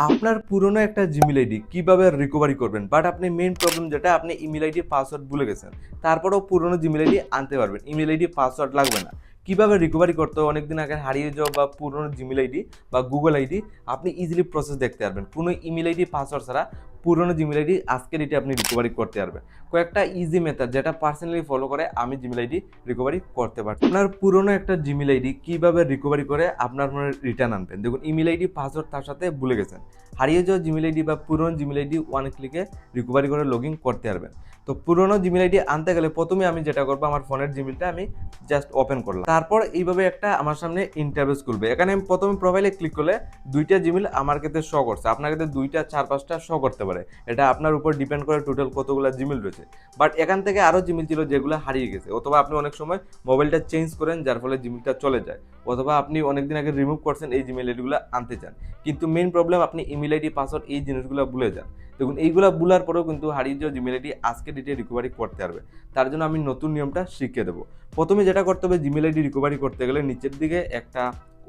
আপনার পুরনো একটা জিমেইল আইডি কিভাবে রিকভারি করবেন, বাট আপনি মেইন প্রবলেম যেটা আপনি ইমেল আইডি পাসওয়ার্ড ভুলে গেছেন, তারপরেও পুরনো জিমেইল আইডি আনতে পারবেন, ইমেল আইডি পাসওয়ার্ড লাগবে না। কিভাবে রিকভারি করতে হবে, অনেকদিন আগে হারিয়ে যাওয়া বা পুরনো জিমেইল আইডি বা গুগল আইডি আপনি ইজিলি প্রসেস দেখতে পারবেন কোনো ইমেল আইডি পাসওয়ার্ড ছাড়া। পুরনো জিমেইল আইডি আজকের এটি আপনি রিকভারি করতে পারবেন কয়েকটা ইজি মেথড যেটা পার্সোনালি ফলো করে আমি জিমেইল আইডি রিকভারি করতে পারছি। আপনার পুরনো একটা জিমেইল আইডি কিভাবে রিকভারি করে আপনার মনে রিটার্ন আনবেন, দেখুন ইমেল আইডি পাসওয়ার্ড তার সাথে ভুলে গেছেন, হারিয়ে যাওয়া জিমেইল আইডি বা পুরনো জিমেইল আইডি ওয়ান ক্লিকে রিকভারি করে লগ ইন করতে পারবেন। তো পুরনো জিমেইল আইডি আনতে গেলে প্রথমে আমি যেটা করবো, আমার ফোনের জিমেইলটা আমি জাস্ট ওপেন করলাম, তারপর এইভাবে একটা আমার সামনে ইন্টারফেস খুলবে। এখানে আমি প্রথমে প্রোফাইলে ক্লিক করলে দুইটা জিমেইল আমার ক্ষেত্রে শো করছে, আপনার ক্ষেত্রে দুইটা, চার, পাঁচটা শো করতে পারে, এটা আপনার উপর ডিপেন্ড করে টোটাল কতগুলো জিমেইল রয়েছে। বাট এখান থেকে আরও জিমেইল ছিল যেগুলো হারিয়ে গেছে, অথবা আপনি অনেক সময় মোবাইলটা চেঞ্জ করেন যার ফলে জিমেইলটা চলে যায়, অথবা আপনি অনেকদিন আগে রিমুভ করছেন, এই জিমেইল আইডিগুলো আনতে চান, কিন্তু মেইন প্রবলেম আপনি ইমেল আইডি পাসওয়ার্ড এই জিনিসগুলো ভুলে যান। দেখুন এইগুলো ভুলার পরেও কিন্তু হারিয়ে যাওয়া জিমেল আইডি আজকে ডেটে রিকভারি করতে পারবে। তার জন্য আমি নতুন নিয়মটা শিখিয়ে দেবো। প্রথমে যেটা করতে হবে, জিমেল আইডি রিকভারি করতে গেলে নিচের দিকে একটা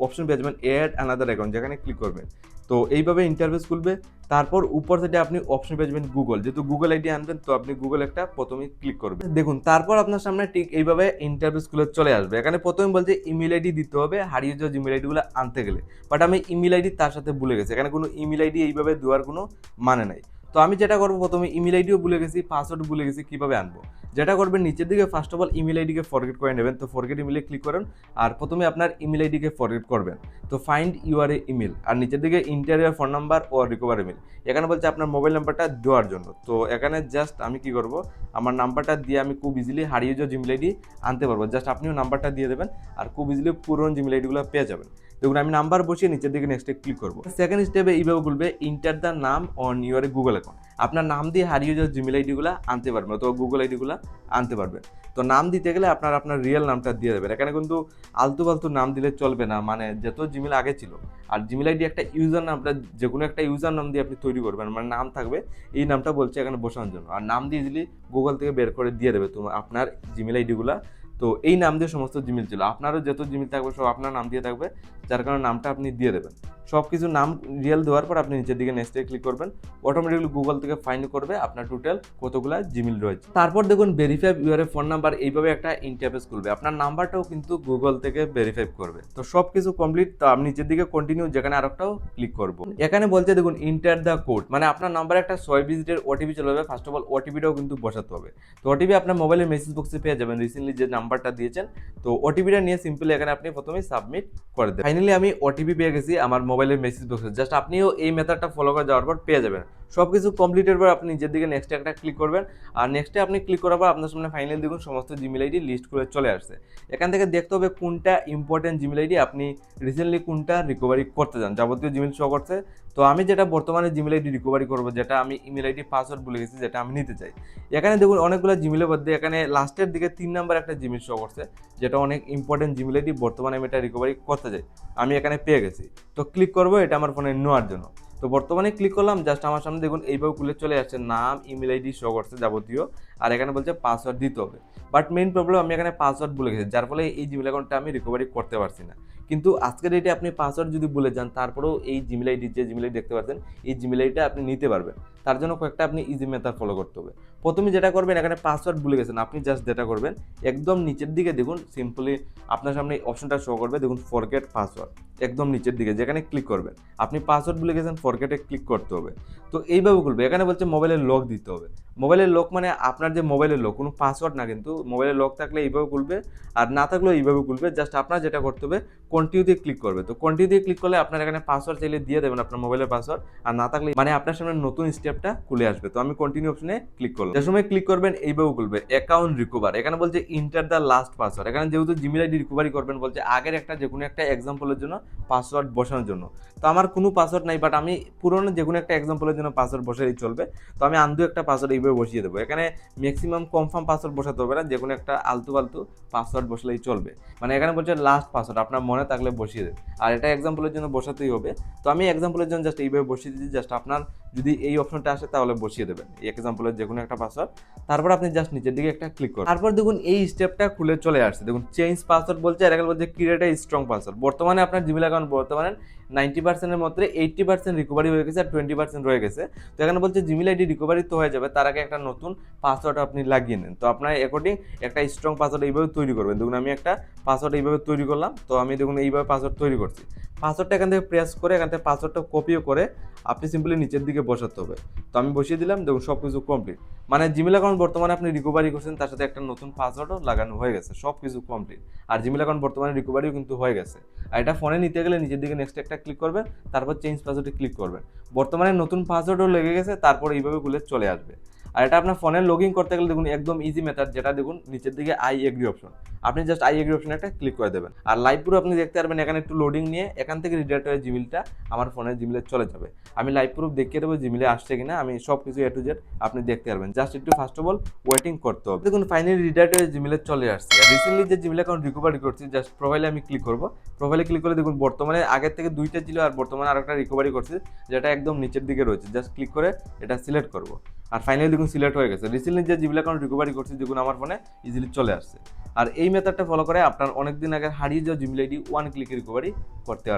অপশন পেয়ে যাবেন, অ্যাড অ্যানাদার অ্যাকাউন্ট, যেখানে ক্লিক করবেন। তো এইভাবে ইন্টারফেস খুলবে। তারপর উপর থেকে আপনি অপশন পেয়ে যাবেন গুগল, যেহেতু গুগল আইডি আনবেন তো আপনি গুগল একটা প্রথমে ক্লিক করবেন। দেখুন তারপর আপনার সামনে ঠিক এইভাবে ইন্টারফেস খুলে চলে আসবে। এখানে প্রথমে বলছে ইমেল আইডি দিতে হবে হারিয়ে যাওয়া জিমেল আইডিগুলো আনতে গেলে, বাট আমি ইমেল আইডি তার সাথে ভুলে গেছি, এখানে কোনো ইমেল আইডি এইভাবে দেওয়ার কোনো মানে নাই। তো আমি যেটা করবো, প্রথমে ইমেল আইডিও ভুলে গেছি, পাসওয়ার্ড ভুলে গেছি, কীভাবে আনবো? যেটা করবেন, নিচের দিকে ফার্স্ট অফ অল ইমেল আইডিকে ফরগেট করে নেবেন। তো ফরগেট ইমেলে ক্লিক করেন, আর প্রথমে আপনার ইমেল আইডিকে ফরগেট করবেন। তো ফাইন্ড ইউর ইমেল, আর নিচের দিকে ইন্টার ইয়ার ফোন নাম্বার ও রিকভার ইমেল, এখানে বলছে আপনার মোবাইল নাম্বারটা দেওয়ার জন্য। তো এখানে জাস্ট আমি কি করব, আমার নাম্বারটা দিয়ে আমি খুব ইজিলি হারিয়ে যাওয়া জিমেল আইডি আনতে পারবো। জাস্ট আপনিও নাম্বারটা দিয়ে দেবেন আর খুব ইজিলি পুরনো জিমেল আইডিগুলো পেয়ে যাবেন। দেখুন আমি নাম্বার বসিয়ে নিচের দিকে নেক্সটে ক্লিক করবো। সেকেন্ড স্টেপে এইভাবে বলবে ইন্টার দ্য নাম অন ইউর গুগল অ্যাকাউন্ট, আপনার নাম দিয়ে হারিয়ে যাওয়া জিমেল আইডিগুলো আনতে পারবেন অথবা গুগল আইডিগুলো আনতে পারবেন। তো নাম দিতে গেলে আপনার রিয়েল নামটা দিয়ে দেবেন, এখানে কিন্তু আলতু ফালতু নাম দিলে চলবে না, মানে যত জিমেল আগে ছিল। আর জিমেল আইডি একটা ইউজার নামটা যে কোনো একটা ইউজার নাম দিয়ে আপনি তৈরি করবেন, মানে নাম থাকবে, এই নামটা বলছে এখানে বসানোর জন্য, আর নাম দিয়ে ইজিলি গুগল থেকে বের করে দিয়ে দেবে তোমার আপনার জিমেল আইডিগুলো। তো এই নাম দিয়ে সমস্ত জিমেল ছিল, আপনারও যত জিমেল থাকবে সব আপনার নাম দিয়ে থাকবে, যার কারণে নামটা আপনি দিয়ে দেবেন। সব কিছু নাম রিয়েল দেওয়ার পর আপনি নিচের দিকে নেক্সটে ক্লিক করবেন, অটোমেটিকলি গুগল থেকে ফাইন্ড করবে আপনার টোটাল কতগুলো জিমেল রয়েছে। তারপর দেখুন ভেরিফাই ইউর ফোন নাম্বার, এইভাবে একটা ইন্টারফেস খুলবে, আপনার নাম্বারটাও কিন্তু গুগল থেকে ভেরিফাই করবে। তো সব কিছু কমপ্লিট, তো আপনি নিচের দিকে কন্টিনিউ, যেখানে আরেকটাও ক্লিক করবো। এখানে বলছে দেখুন ইন্টার দ্য কোড, মানে আপনার নাম্বারে একটা 6 ডিজিটের ওটিপি চলে যাবে। ফার্স্ট অফ অল ওটিপিটাও কিন্তু বসাতে হবে। তো ওটিপি আপনার মোবাইলের মেসেজ বক্সে পেয়ে যাবেন, রিসেন্টলি যে নাম্বারটা দিয়েছেন। তো ওটিপিটা নিয়ে সিম্পলি এখানে আপনি প্রথমেই সাবমিট করে দেবেন। ফাইনালি আমি ওটিপি পেয়ে গেছি আমার মোবাইলের মেসেজ বক্সে, জাস্ট আপনিও এই মেথডটা ফলো করে যাওয়ার পর পেয়ে যাবেন। সব কিছু কমপ্লিটের পর আপনি নিজের দিকে নেক্সটে একটা ক্লিক করবেন, আর নেক্সটে আপনি ক্লিক করার পর আপনার সামনে ফাইনালি দেখুন সমস্ত জিমেল আইডি লিস্ট করে চলে আসছে। এখান থেকে দেখতে হবে কোনটা ইম্পর্টেন্ট জিমেল আইডি, আপনি রিসেন্টলি কোনটা রিকভারি করতে চান, যাবতীয় জিমেল শো করছে। তো আমি যেটা বর্তমানে জিমেল আইডি রিকভারি করবো, যেটা আমি ইমেল আইডি পাসওয়ার্ড ভুলে গেছি, যেটা আমি নিতে চাই। এখানে দেখুন অনেকগুলো জিমেলের মধ্যে এখানে লাস্টের দিকে 3 নাম্বার একটা জিমেল শো করছে, যেটা অনেক ইম্পর্টেন্ট জিমেল আইডি, বর্তমানে আমি এটা রিকভারি করতে চাই, আমি এখানে পেয়ে গেছি। তো ক্লিক করবো এটা আমার ফোনে নেওয়ার জন্য। তো বর্তমানে ক্লিক করলাম, জাস্ট আমার সামনে দেখুন এইভাবে খুলে চলে আসছে, নাম, ইমেল আইডি শো করছে যাবতীয়, আর এখানে বলছে পাসওয়ার্ড দিতে হবে। বাট মেইন প্রবলেম আমি এখানে পাসওয়ার্ড ভুলে গেছি, যার ফলে এই জিমেল অ্যাকাউন্টটা আমি রিকভারি করতে পারছি না। কিন্তু আজকের ডেটে আপনি পাসওয়ার্ড যদি ভুলে যান, তারপরেও এই জিমেল আইডি, যে জিমেল আইডি দেখতে পাচ্ছেন, এই জিমেল আইডিটা আপনি নিতে পারবেন। তার জন্য কয়েকটা আপনি ইজি মেথড ফলো করতে হবে। প্রথমে যেটা করবেন, এখানে পাসওয়ার্ড ভুলে গেছেন, আপনি জাস্ট যেটা করবেন, একদম নিচের দিকে দেখুন সিম্পলি আপনার সামনে অপশনটা শো করবে, দেখুন ফরগেট পাসওয়ার্ড, একদম নিচের দিকে যেখানে ক্লিক করবেন, আপনি পাসওয়ার্ড ভুলে গেছেন, ফরগেটে ক্লিক করতে হবে। তো এইভাবে খুলবে। এখানে বলছে মোবাইলের লক দিতে হবে। মোবাইলের লক মানে আপনার যে মোবাইলের লক, কোনো পাসওয়ার্ড না, কিন্তু মোবাইলের লক থাকলে এইভাবে খুলবে, আর না থাকলেও এইভাবে খুলবে। জাস্ট আপনার যেটা করতে হবে, কন্টিনিউতে ক্লিক করবে। তো কন্টিনিউতে ক্লিক করলে আপনার এখানে পাসওয়ার্ড চাইলে দিয়ে দেবেন আপনার মোবাইলের পাসওয়ার্ড, আর না থাকলে মানে আপনার সামনে নতুন স্টেপটা খুলে আসবে। তো আমি কন্টিনিউ অপশনে ক্লিক করলাম, যে সময় ক্লিক করবেন এইভাবে খুলবে অ্যাকাউন্ট রিকভার। এখানে বলছে ইন্টার দ্য লাস্ট পাসওয়ার্ড, এখানে যেহেতু জিমেল আইডি রিকভারি করবেন বলছে আগের একটা যে কোনো একটা এক্সাম্পলের জন্য পাসওয়ার্ড বসানোর জন্য। তো আমার কোনো পাসওয়ার্ড নাই, বাট আমি পুরোনো যে কোনো একটা এক্সাম্পলের জন্য পাসওয়ার্ড বসালেই চলবে। তো আমি আন্দু একটা পাসওয়ার্ড এইভাবে বসিয়ে দেবো। এখানে ম্যাক্সিমাম কনফার্ম পাসওয়ার্ড বসাতে হবে না, যে কোনো একটা আলতু ফালতু পাসওয়ার্ড বসলেই চলবে। মানে এখানে বলছে লাস্ট পাসওয়ার্ড, আপনার মনে থাকলে বসিয়ে দেবে, আর এটা এক্সাম্পলের জন্য বসাতেই হবে। তো আমি এক্সাম্পলের জন্য জাস্ট এইভাবে বসিয়ে দিচ্ছি, জাস্ট আপনার যদি এই অপশনটা আসে তাহলে বসিয়ে দেবেন এই এক্সাম্পলের যে কোনো একটা পাসওয়ার্ড। তারপর আপনি জাস্ট নিচের দিকে একটা ক্লিক করুন, তারপর দেখুন এই স্টেপটা খুলে চলে আসছে। দেখুন চেঞ্জ পাসওয়ার্ড বলছে, আর এখানে বলছে ক্রিয়েট এ স্ট্রং পাসওয়ার্ড। বর্তমানে আপনার জিমেল অ্যাকাউন্ট বর্তমানে 90%-এর মধ্যে 80% রিকভারি হয়ে গেছে আর 20% রয়ে গেছে। তো এখানে বলছে জিমেইল আইডি রিকভারি তো হয়ে যাবে, তার আগে একটা নতুন পাসওয়ার্ড আপনি লাগিয়ে নেন। তো আপনার অ্যাকর্ডিং একটা স্ট্রং পাসওয়ার্ড এইভাবে তৈরি করবেন। দেখুন আমি একটা পাসওয়ার্ড এইভাবে তৈরি করলাম। তো আমি দেখুন এইভাবে পাসওয়ার্ড তৈরি করছি। পাসওয়ার্ডটা এখান থেকে প্রেস করে এখান থেকে পাসওয়ার্ডটা কপিও করে আপনি সিম্পলি নিচের দিকে বসাতে হবে। তো আমি বসিয়ে দিলাম, দেখুন সব কিছু কমপ্লিট। মানে জিমেইল অ্যাকাউন্ট বর্তমানে আপনি রিকভারি করছেন, তার সাথে একটা নতুন পাসওয়ার্ডও লাগানো হয়ে গেছে, সব কিছু কমপ্লিট। আর জিমেইল অ্যাকাউন্ট বর্তমানে রিকভারিও কিন্তু হয়ে গেছে। আর এটা ফোনে নিতে গেলে নিচের দিকে নেক্সট একটা ক্লিক করবেন, তারপর চেঞ্জ পাসওয়ার্ডে ক্লিক করবেন। বর্তমানে নতুন পাসওয়ার্ডও লেগে গেছে, তারপর এইভাবে খুলে চলে আসবে। আর এটা আপনার ফোনে লগ ইন করতে গেলে দেখুন একদম ইজি মেথড, যেটা দেখুন নিচের দিকে আই এগ্রি অপশন, আপনি জাস্ট আই এগ্রি অপশনে একটা ক্লিক করে দেবেন। আর লাইভ প্রুফ আপনি দেখতে পারবেন, এখানে একটু লোডিং নিয়ে এখান থেকে রিডাইরেক্ট হয়ে জিমেইলটা আমার ফোনের জিমেইলে চলে যাবে। আমি লাইভ প্রুফ দেখিয়ে দেবো জিমেইলে আসছে কিনা, আমি সব কিছু এ টু জেড আপনি দেখতে পারবেন। জাস্ট একটু ফার্স্ট অফ অল ওয়েটিং করতে হবে। দেখুন ফাইনালি রিডাইরেক্ট হয়ে জিমেইলে চলে আসছে। আর রিসেন্টলি যে জিমেইল অ্যাকাউন্ট রিকভারি করছি, জাস্ট প্রোফাইলে আমি ক্লিক করবো। প্রোফাইলে ক্লিক করে দেখুন বর্তমানে আগের থেকে 2টা ছিল, আর বর্তমানে আরেকটা রিকভারি করছি যেটা একদম নিচের দিকে রয়েছে। জাস্ট ক্লিক করে এটা সিলেক্ট করবো, আর ফাইনালি দেখুন সিলেক্ট হয়ে গেছে। রিসেন্টলি যে জিমেইল অ্যাকাউন্ট রিকভারি করছি দেখুন আমার ফোনে ইজিলি চলে আসছে। আর এই মেথডটা ফলো করে আপনার অনেকদিন আগে হারিয়ে যাওয়া জিমেইল আইডি 1 ক্লিকে রিকভারি করতে পারবেন।